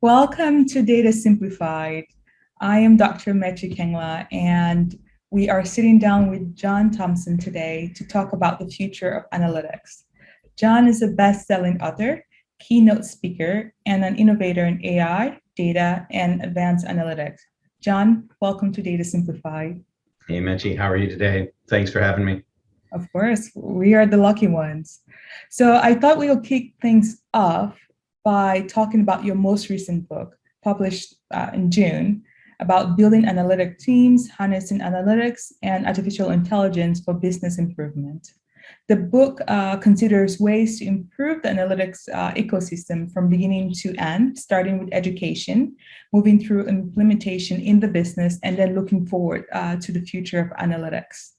Welcome to Data Simplified. I am Dr. Metri Kengla, and we are sitting down with John Thompson today to talk about the future of analytics. John is a best-selling author, keynote speaker, and an innovator in AI, data, and advanced analytics. John, welcome to Data Simplified. Hey, Mechi, how are you today? Thanks for having me. Of course, we are the lucky ones. So I thought we'll kick things off by talking about your most recent book, published in June, about building analytic teams, harnessing analytics, and artificial intelligence for business improvement. The book considers ways to improve the analytics ecosystem from beginning to end, starting with education, moving through implementation in the business, and then looking forward to the future of analytics.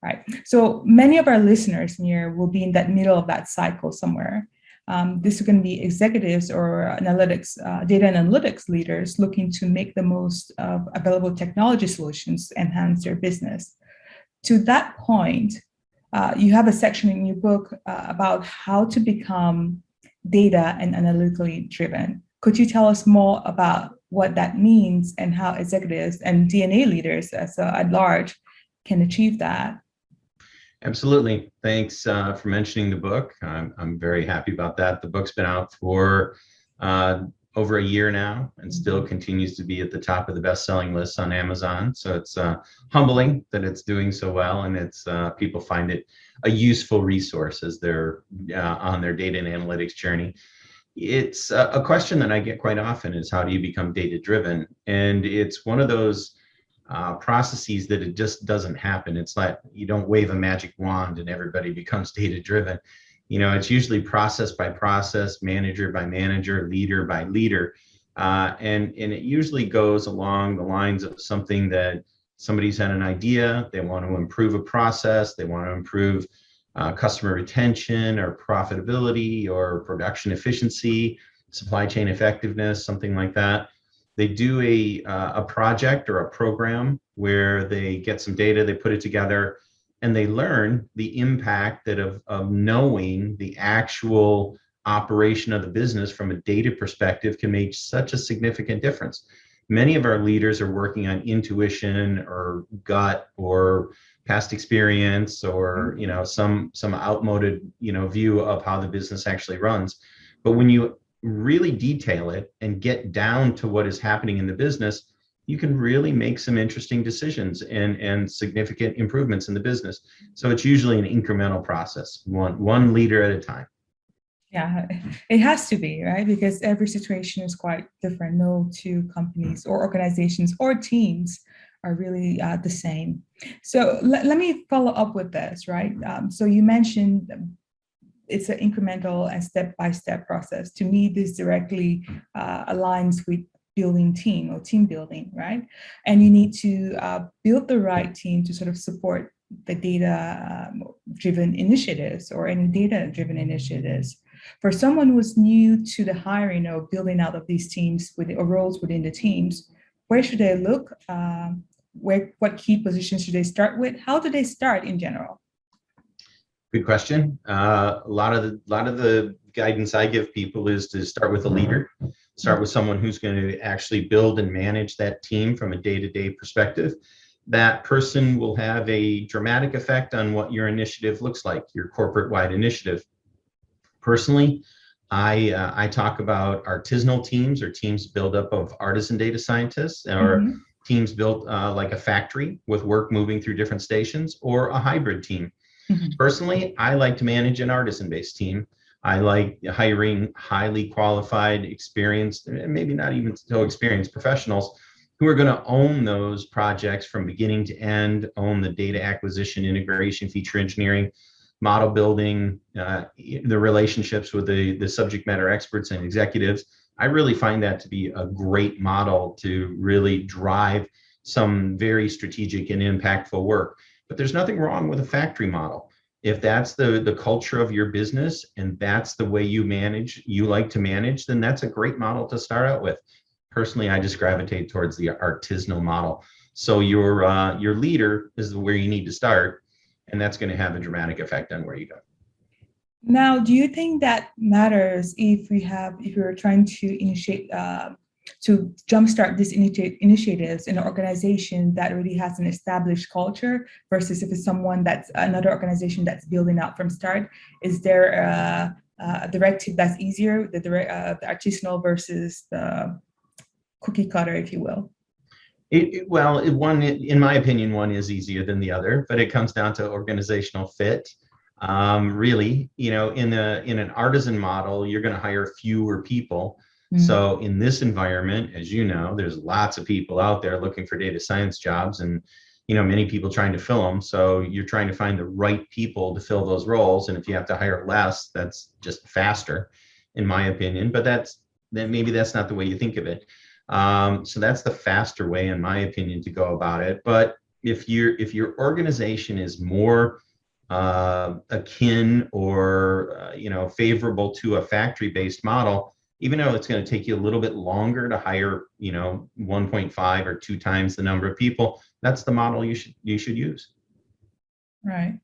Right. So many of our listeners here will be in that middle of that cycle somewhere. This is going to be executives or analytics, data and analytics leaders looking to make the most of available technology solutions to enhance their business. To that point, you have a section in your book about how to become data and analytically driven. Could you tell us more about what that means and how executives and DNA leaders at large can achieve that? Absolutely. Thanks for mentioning the book. I'm very happy about that. The book's been out for over a year now and still continues to be at the top of the best-selling list on Amazon. So it's humbling that it's doing so well, and it's people find it a useful resource as they're on their data and analytics journey. It's a question that I get quite often is, how do you become data-driven? And it's one of those processes that it just doesn't happen. It's like you don't wave a magic wand and everybody becomes data driven. It's usually process by process, manager by manager, leader by leader. And it usually goes along the lines of something that somebody's had an idea, they want to improve a process, they want to improve customer retention or profitability or production efficiency, supply chain effectiveness, something like that. They do a project or a program where they get some data, they put it together, and they learn the impact that of knowing the actual operation of the business from a data perspective can make such a significant difference. Many of our leaders are working on intuition or gut or past experience or some outmoded view of how the business actually runs. But when you really detail it and get down to what is happening in the business, you can really make some interesting decisions and significant improvements in the business. So it's usually an incremental process, one leader at a time. Yeah, it has to be, right? Because every situation is quite different. No two companies or organizations or teams are really the same. So let me follow up with this, right? So you mentioned it's an incremental and step-by-step process. To me, this directly aligns with building team or team building, right? And you need to build the right team to sort of support the data-driven initiatives or any data-driven initiatives. For someone who's new to the hiring or building out of these teams or roles within the teams, where should they look? What key positions should they start with? How do they start in general? Good question. A lot of the guidance I give people is to start with a leader, start with someone who's going to actually build and manage that team from a day-to-day perspective. That person will have a dramatic effect on what your initiative looks like, your corporate-wide initiative. Personally, I talk about artisanal teams or teams built up of artisan data scientists, or teams built like a factory with work moving through different stations, or a hybrid team. Personally, I like to manage an artisan-based team. I like hiring highly qualified, experienced, maybe not even so experienced professionals who are going to own those projects from beginning to end, own the data acquisition, integration, feature engineering, model building, the relationships with the subject matter experts and executives. I really find that to be a great model to really drive some very strategic and impactful work. But there's nothing wrong with a factory model. If that's the culture of your business and that's the way you like to manage, then that's a great model to start out with. Personally, I just gravitate towards the artisanal model. So your leader is where you need to start, and that's going to have a dramatic effect on where you go. Now, do you think that matters if you're trying to initiate, to jumpstart these initiatives in an organization that already has an established culture versus if it's someone that's another organization that's building out from start? Is there a directive that's easier, the artisanal versus the cookie cutter, if you will? In my opinion, one is easier than the other, but it comes down to organizational fit. Really, in an artisan model, you're going to hire fewer people. So in this environment, as you know, there's lots of people out there looking for data science jobs, and many people trying to fill them. So you're trying to find the right people to fill those roles, and if you have to hire less, that's just faster, in my opinion. But maybe that's not the way you think of it. So that's the faster way, in my opinion, to go about it. But if your organization is more akin or favorable to a factory-based model, even though it's going to take you a little bit longer to hire 1.5 or 2 times the number of people, that's the model you should use. Right.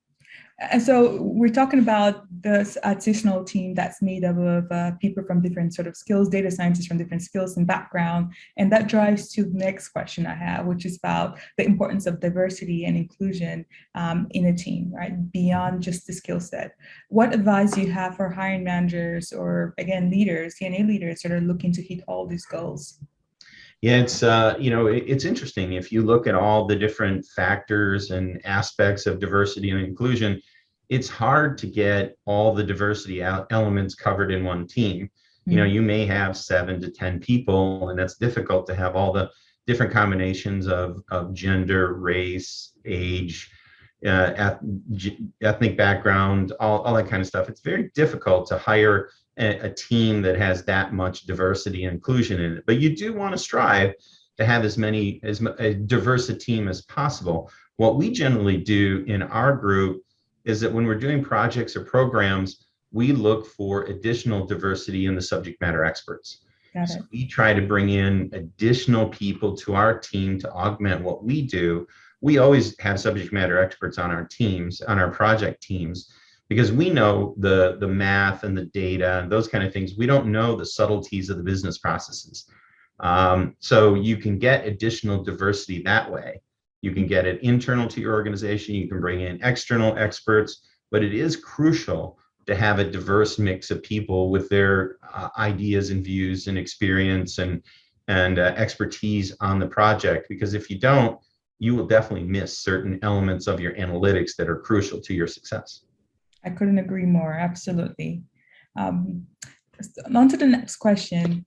And so we're talking about this artisanal team that's made up of people from different sort of skills, data scientists from different skills and background. And that drives to the next question I have, which is about the importance of diversity and inclusion in a team, right? Beyond just the skill set. What advice do you have for hiring managers or, again, leaders, TNA leaders that are looking to hit all these goals? Yeah, it's interesting. If you look at all the different factors and aspects of diversity and inclusion, it's hard to get all the diversity elements covered in one team. You may have 7 to 10 people, and that's difficult to have all the different combinations of gender, race, age, ethnic background, all that kind of stuff. It's very difficult to hire a team that has that much diversity and inclusion in it. But you do want to strive to have as diverse a team as possible. What we generally do in our group is that when we're doing projects or programs, we look for additional diversity in the subject matter experts. So we try to bring in additional people to our team to augment what we do. We always have subject matter experts on our teams, on our project teams, because we know the math and the data and those kind of things. We don't know the subtleties of the business processes. So you can get additional diversity that way. You can get it internal to your organization. You can bring in external experts, but it is crucial to have a diverse mix of people with their ideas and views and experience and expertise on the project. Because if you don't, you will definitely miss certain elements of your analytics that are crucial to your success. I couldn't agree more. Absolutely. On to the next question.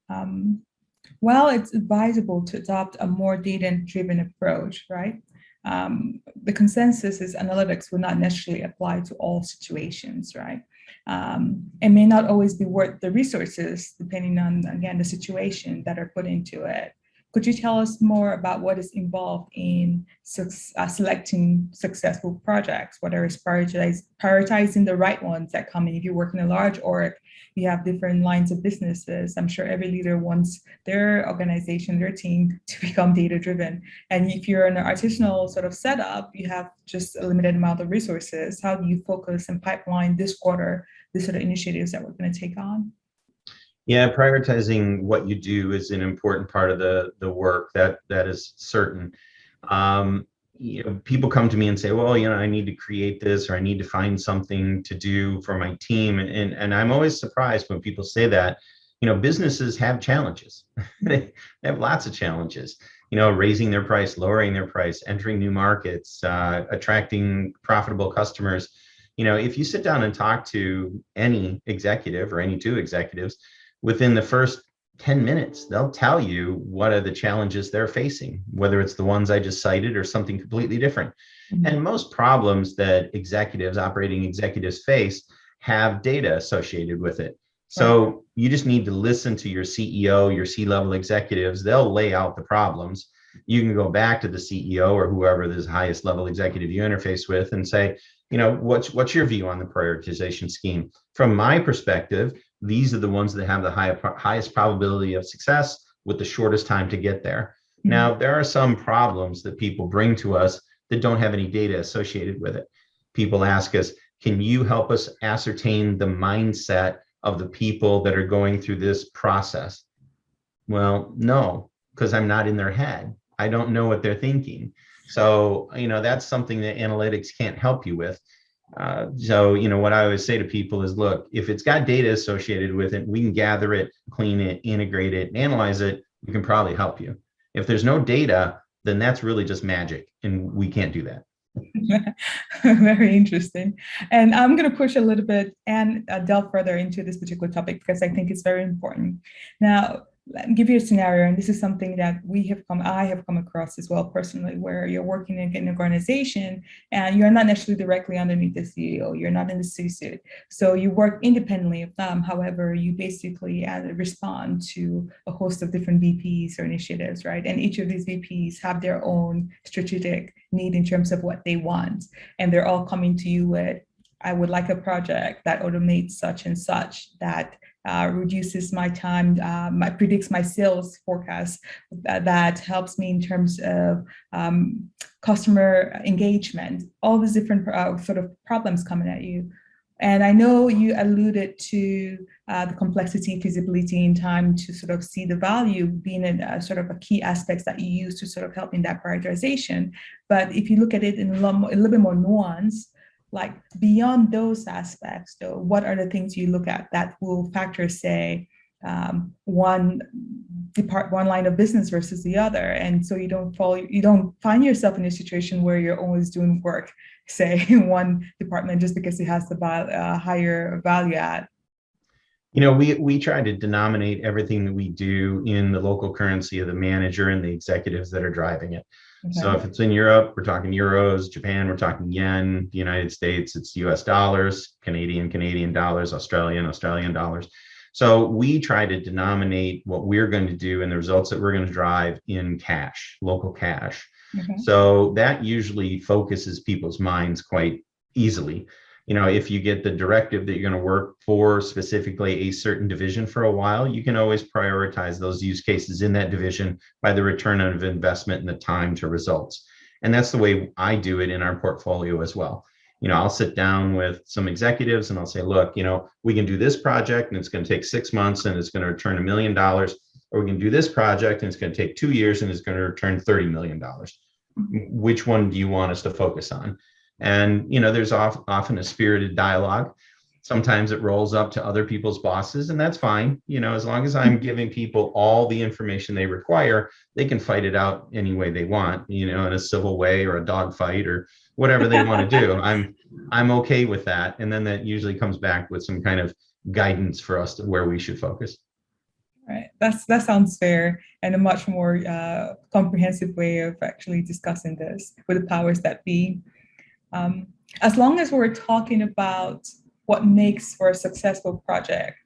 While it's advisable to adopt a more data-driven approach, right? The consensus is analytics will not necessarily apply to all situations, right? It may not always be worth the resources, depending on, again, the situation that are put into it. Could you tell us more about what is involved in selecting successful projects, whether it's prioritizing the right ones that come in? If you work in a large org, you have different lines of businesses. I'm sure every leader wants their organization, their team to become data-driven. And if you're in an artisanal sort of setup, you have just a limited amount of resources. How do you focus and pipeline this quarter, this sort of initiatives that we're going to take on? Yeah, prioritizing what you do is an important part of the work. That is certain. People come to me and say, well, I need to create this, or I need to find something to do for my team. And I'm always surprised when people say that. Businesses have challenges. They have lots of challenges, raising their price, lowering their price, entering new markets, attracting profitable customers. If you sit down and talk to any executive or any 2 executives, within the first 10 minutes, they'll tell you what are the challenges they're facing, whether it's the ones I just cited or something completely different. Mm-hmm. And most problems that operating executives face have data associated with it. So you just need to listen to your CEO, your C-level executives. They'll lay out the problems. You can go back to the CEO or whoever is highest level executive you interface with and say, what's your view on the prioritization scheme? From my perspective, these are the ones that have the highest probability of success with the shortest time to get there. Mm-hmm. Now, there are some problems that people bring to us that don't have any data associated with it. People ask us, can you help us ascertain the mindset of the people that are going through this process? Well, no, because I'm not in their head. I don't know what they're thinking. So, that's something that analytics can't help you with. So, what I always say to people is, look, if it's got data associated with it, we can gather it, clean it, integrate it, and analyze it. We can probably help you. If there's no data, then that's really just magic, and we can't do that. Very interesting. And I'm going to push a little bit and delve further into this particular topic because I think it's very important. Now, let me give you a scenario, and this is something that I have come across as well personally, where you're working in an organization and you're not necessarily directly underneath the CEO, you're not in the C-suite. So you work independently of them. However, you basically respond to a host of different VPs or initiatives, right? And each of these VPs have their own strategic need in terms of what they want. And they're all coming to you with, I would like a project that automates such and such, that reduces my time, predicts my sales forecast, that helps me in terms of customer engagement, all these different sort of problems coming at you. And I know you alluded to the complexity, feasibility, and time to sort of see the value being a sort of a key aspects that you use to sort of help in that prioritization. But if you look at it in a little bit more nuance, like beyond those aspects, though, what are the things you look at that will factor, say, one line of business versus the other, and so you don't find yourself in a situation where you're always doing work, say, in one department just because it has the higher value add. We try to denominate everything that we do in the local currency of the manager and the executives that are driving it. Okay. So if it's in Europe, we're talking euros, Japan, we're talking yen, the United States, it's US dollars, Canadian dollars, Australian dollars. So we try to denominate what we're going to do and the results that we're going to drive in cash, local cash. Okay. So that usually focuses people's minds quite easily. If you get the directive that you're going to work for specifically a certain division for a while, you can always prioritize those use cases in that division by the return of investment and the time to results. And that's the way I do it in our portfolio as well. I'll sit down with some executives and I'll say, look, we can do this project and it's going to take 6 months and it's going to return $1 million, or we can do this project and it's going to take 2 years and it's going to return $30 million. Which one do you want us to focus on? And, there's often a spirited dialogue. Sometimes it rolls up to other people's bosses, and that's fine. As long as I'm giving people all the information they require, they can fight it out any way they want, in a civil way or a dog fight or whatever they want to do. I'm okay with that. And then that usually comes back with some kind of guidance for us to where we should focus. Right. That sounds fair and a much more comprehensive way of actually discussing this with the powers that be. As long as we're talking about what makes for a successful project,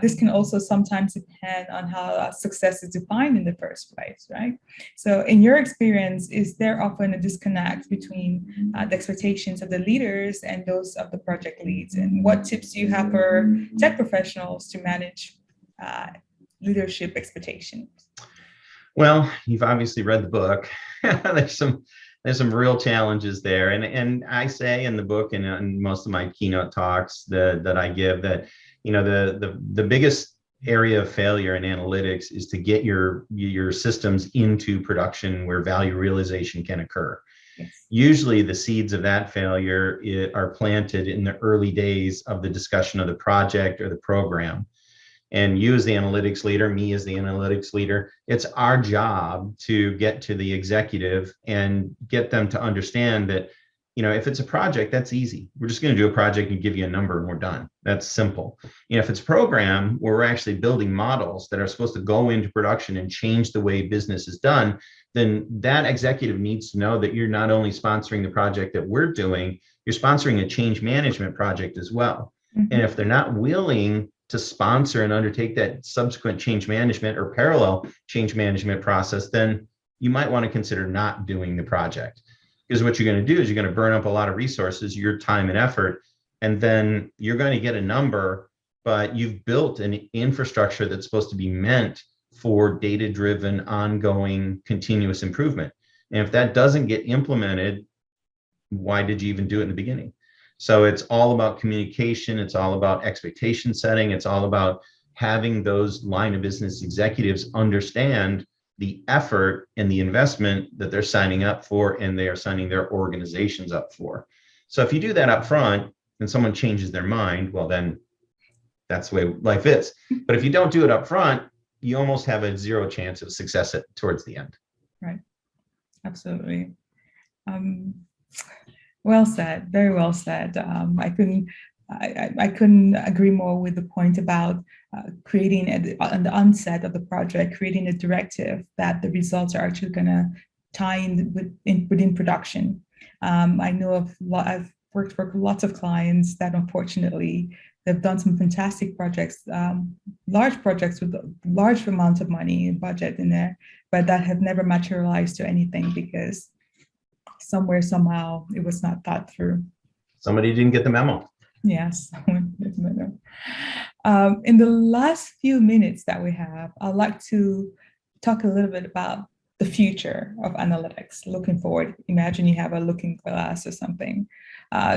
this can also sometimes depend on how success is defined in the first place, right? So in your experience, is there often a disconnect between the expectations of the leaders and those of the project leads? And what tips do you have for tech professionals to manage leadership expectations? Well, you've obviously read the book. There's some real challenges there. And I say in the book and in most of my keynote talks that I give that, the biggest area of failure in analytics is to get your systems into production where value realization can occur. Yes. Usually the seeds of that failure are planted in the early days of the discussion of the project or the program. And you as the analytics leader, me as the analytics leader, it's our job to get to the executive and get them to understand that, if it's a project, that's easy. We're just going to do a project and give you a number and we're done. That's simple. If it's a program where we're actually building models that are supposed to go into production and change the way business is done, then that executive needs to know that you're not only sponsoring the project that we're doing, you're sponsoring a change management project as well. Mm-hmm. And if they're not willing to sponsor and undertake that subsequent change management or parallel change management process, then you might want to consider not doing the project. Because what you're going to do is you're going to burn up a lot of resources, your time and effort, and then you're going to get a number, but you've built an infrastructure that's supposed to be meant for data-driven, ongoing, continuous improvement. And if that doesn't get implemented, why did you even do it in the beginning? So it's all about communication. It's all about expectation setting. It's all about having those line of business executives understand the effort and the investment that they're signing up for and they are signing their organizations up for. So if you do that up front and someone changes their mind, well, then that's the way life is. But if you don't do it up front, you almost have a zero chance of success towards the end. Right. Absolutely. Well said. Very well said. I couldn't agree more with the point about creating on the onset of the project, creating a directive that the results are actually going to tie in within production. I know I've worked for lots of clients that unfortunately they've done some fantastic projects, large projects with large amounts of money and budget in there, but that have never materialized to anything because somewhere, somehow, it was not thought through. Somebody didn't get the memo. Yes. In the last few minutes that we have, I'd like to talk a little bit about the future of analytics, looking forward. Imagine you have a looking glass or something.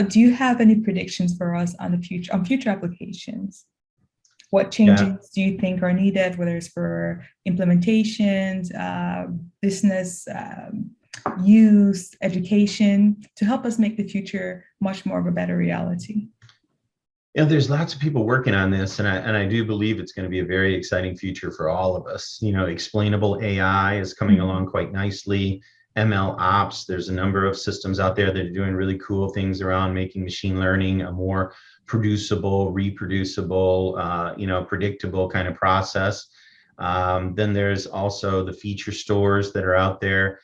Do you have any predictions for us on future applications? What changes do you think are needed, whether it's for implementations, business use, education, to help us make the future much more of a better reality? There's lots of people working on this, and I do believe it's going to be a very exciting future for all of us. Explainable AI is coming along quite nicely. ML ops, there's a number of systems out there that are doing really cool things around making machine learning a more producible, reproducible, predictable kind of process. Then there's also the feature stores that are out there.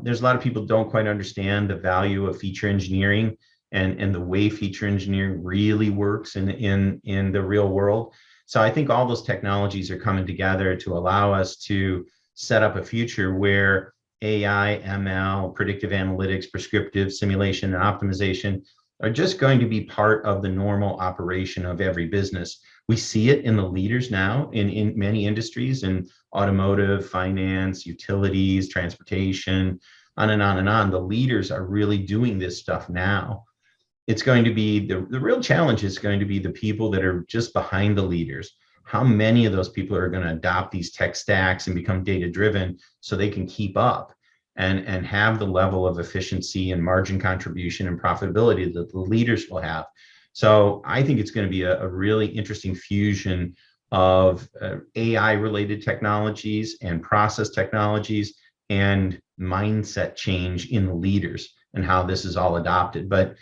There's a lot of people don't quite understand the value of feature engineering and the way feature engineering really works in the real world. So I think all those technologies are coming together to allow us to set up a future where AI, ML, predictive analytics, prescriptive simulation, and optimization are just going to be part of the normal operation of every business. We see it in the leaders now in many industries, in automotive, finance, utilities, transportation, on and on and on. The leaders are really doing this stuff now. It's going to be the real challenge is going to be the people that are just behind the leaders. How many of those people are going to adopt these tech stacks and become data driven so they can keep up and have the level of efficiency and margin contribution and profitability that the leaders will have? So I think it's going to be a really interesting fusion of AI related technologies and process technologies and mindset change in the leaders and how this is all adopted. But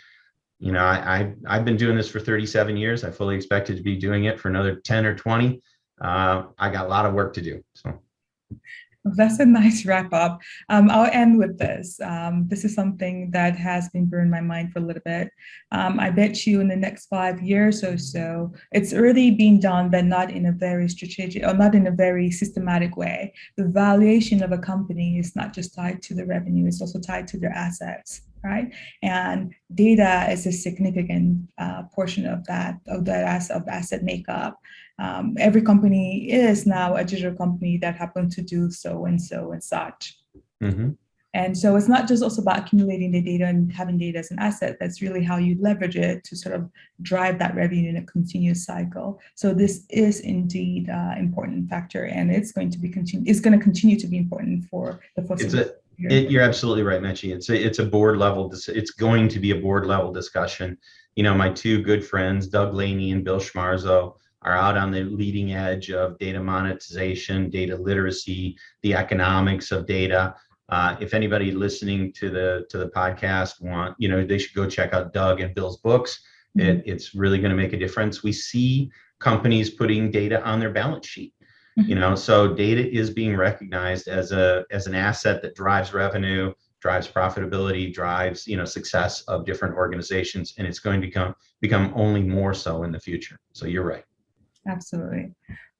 I've been doing this for 37 years. I fully expected to be doing it for another 10 or 20. I got a lot of work to do. So that's a nice wrap up. I'll end with this. This is something that has been burned in my mind for a little bit. I bet you in the next 5 years or so, it's already being done, but not in a very strategic or not in a very systematic way. The valuation of a company is not just tied to the revenue, it's also tied to their assets. Right, and data is a significant portion of asset makeup. Every company is now a digital company that happens to do so and such. Mm-hmm. And so it's not just also about accumulating the data and having data as an asset. That's really how you leverage it to sort of drive that revenue in a continuous cycle. So this is indeed an important factor, and it's going to continue to be important for the foreseeable. You're absolutely right, Mechi. It's a board level. It's going to be a board level discussion. My two good friends, Doug Laney and Bill Schmarzo, are out on the leading edge of data monetization, data literacy, the economics of data. If anybody listening to the podcast they should go check out Doug and Bill's books. Mm-hmm. It's really going to make a difference. We see companies putting data on their balance sheet. So data is being recognized as an asset that drives revenue, drives profitability, drives success of different organizations, and it's going to become only more so in the future. So you're right. Absolutely.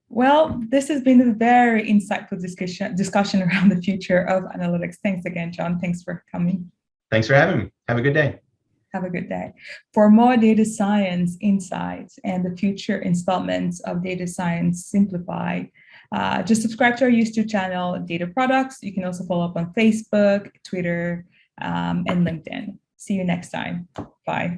Well, this has been a very insightful discussion around the future of analytics. Thanks again, John. Thanks for coming. Thanks for having me. Have a good day. Have a good day. For more data science insights and the future installments of Data Science Simplified, just subscribe to our YouTube channel, Data Products. You can also follow up on Facebook, Twitter, and LinkedIn. See you next time. Bye.